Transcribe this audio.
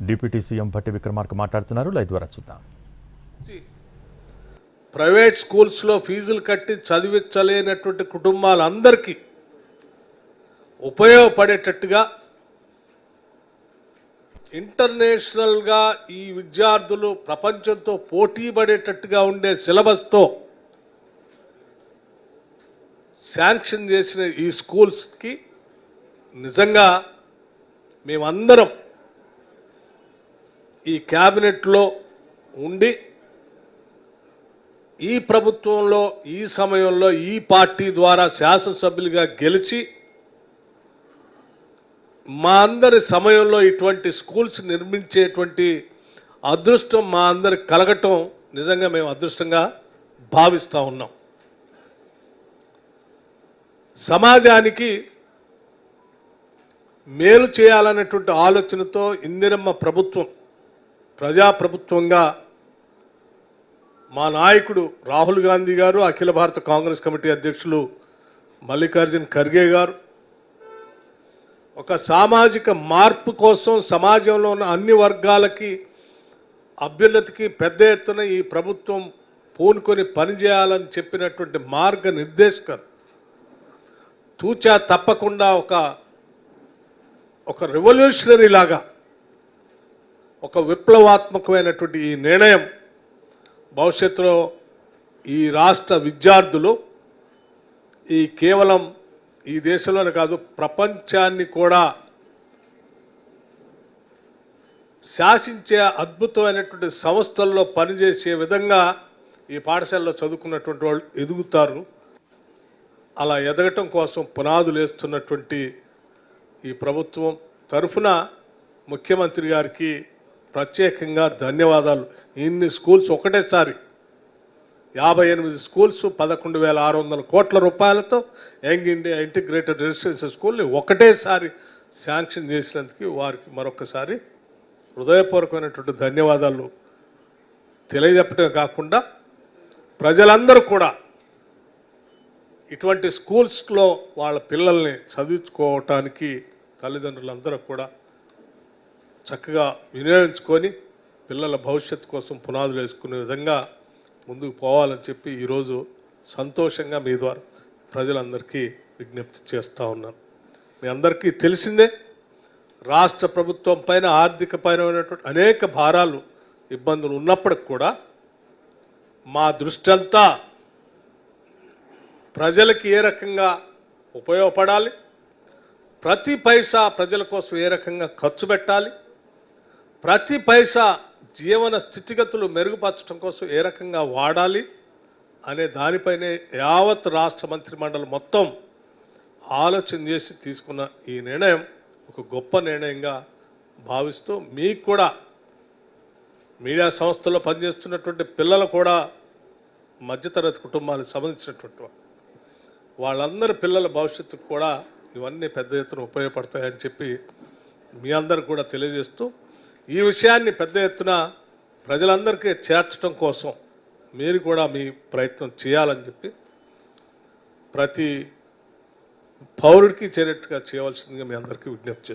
Deputy CM Bhatti Vikramarka మాట్లాడుతున్నారు. Live ద్వారా చూద్దాం. ప్రైవేట్ స్కూల్స్లో ఫీజులు కట్టి చదివించలేనటువంటి కుటుంబాలందరికీ ఉపయోగపడేటట్టుగా ఇంటర్నేషనల్గా ఈ విద్యార్థులు ప్రపంచంతో పోటీ పడేటట్టుగా ఉండే సిలబస్తో శాంక్షన్ చేసిన ఈ స్కూల్స్కి నిజంగా మేమందరం ఈ క్యాబినెట్లో ఉండి ఈ ప్రభుత్వంలో ఈ సమయంలో ఈ పార్టీ ద్వారా శాసనసభ్యులుగా గెలిచి మా అందరి సమయంలో ఇటువంటి స్కూల్స్ నిర్మించేటువంటి అదృష్టం మా అందరికి కలగటం నిజంగా మేము అదృష్టంగా భావిస్తూ ఉన్నాం. సమాజానికి మేలు చేయాలనేటువంటి ఆలోచనతో ఇందిరమ్మ ప్రభుత్వం ప్రజాప్రభుత్వంగా మా నాయకుడు రాహుల్ గాంధీ గారు, అఖిల భారత కాంగ్రెస్ కమిటీ అధ్యక్షులు మల్లికార్జున్ ఖర్గే గారు ఒక సామాజిక మార్పు కోసం సమాజంలో ఉన్న అన్ని వర్గాలకి అభ్యున్నతికి పెద్ద ఎత్తున ఈ ప్రభుత్వం పూనుకొని పనిచేయాలని చెప్పినటువంటి మార్గనిర్దేశకం తూచా తప్పకుండా ఒక రెవల్యూషనరీ లాగా ఒక విప్లవాత్మకమైనటువంటి ఈ నిర్ణయం భవిష్యత్తులో ఈ రాష్ట్ర విద్యార్థులు కేవలం ఈ దేశంలోనే కాదు ప్రపంచాన్ని కూడా శాసించే అద్భుతమైనటువంటి సంస్థల్లో పనిచేసే విధంగా ఈ పాఠశాలలో చదువుకున్నటువంటి వాళ్ళు ఎదుగుతారు. అలా ఎదగటం కోసం పునాదులు వేస్తున్నటువంటి ఈ ప్రభుత్వం తరఫున ముఖ్యమంత్రి గారికి ప్రత్యేకంగా ధన్యవాదాలు. ఇన్ని స్కూల్స్ ఒకటేసారి 58 స్కూల్స్ 11,600 కోట్ల రూపాయలతో యంగ్ ఇండియా ఇంటిగ్రేటెడ్ రెసిడెన్షియల్ స్కూల్ని ఒకటేసారి శాంక్షన్ చేసినందుకు వారికి మరొకసారి హృదయపూర్వకమైనటువంటి ధన్యవాదాలు తెలియజెప్పటమే కాకుండా ప్రజలందరూ కూడా ఇటువంటి స్కూల్స్లో వాళ్ళ పిల్లల్ని చదివించుకోవటానికి తల్లిదండ్రులందరూ కూడా చక్కగా వినియోగించుకొని పిల్లల భవిష్యత్తు కోసం పునాదులు వేసుకునే విధంగా ముందుకు పోవాలని చెప్పి ఈరోజు సంతోషంగా మీ ద్వారా ప్రజలందరికీ విజ్ఞప్తి చేస్తూ ఉన్నాను. మీ అందరికీ తెలిసిందే రాష్ట్ర ప్రభుత్వం పైన ఆర్థిక పరమైనటువంటి అనేక భారాలు ఇబ్బందులు ఉన్నప్పటికి కూడా మా దృష్టి అంతా ప్రజలకి ఏ రకంగా ఉపయోగపడాలి, ప్రతి పైసా ప్రజల కోసం ఏ రకంగా ఖర్చు పెట్టాలి, ప్రతి పైసా జీవన స్థితిగతులు మెరుగుపరచడం కోసం ఏ రకంగా వాడాలి అనే దానిపైనే యావత్ రాష్ట్ర మంత్రిమండలి మొత్తం ఆలోచన చేసి తీసుకున్న ఈ నిర్ణయం ఒక గొప్ప నిర్ణయంగా భావిస్తూ మీకు కూడా మీడియా సంస్థల్లో పనిచేస్తున్నటువంటి పిల్లలు కూడా మధ్యతరగతి కుటుంబాలకు సంబంధించినటువంటి వాళ్ళందరి పిల్లల భవిష్యత్తుకు కూడా ఇవన్నీ పెద్ద ఎత్తున ఉపయోగపడతాయని చెప్పి మీ అందరికి కూడా తెలియజేస్తూ ఈ విషయాన్ని పెద్ద ఎత్తున ప్రజలందరికీ చేర్చడం కోసం మీరు కూడా మీ ప్రయత్నం చేయాలని చెప్పి ప్రతి పౌరుడికి చేరేట్టుగా చేయవలసిందిగా మీ అందరికీ విజ్ఞప్తి చేస్తున్నాను.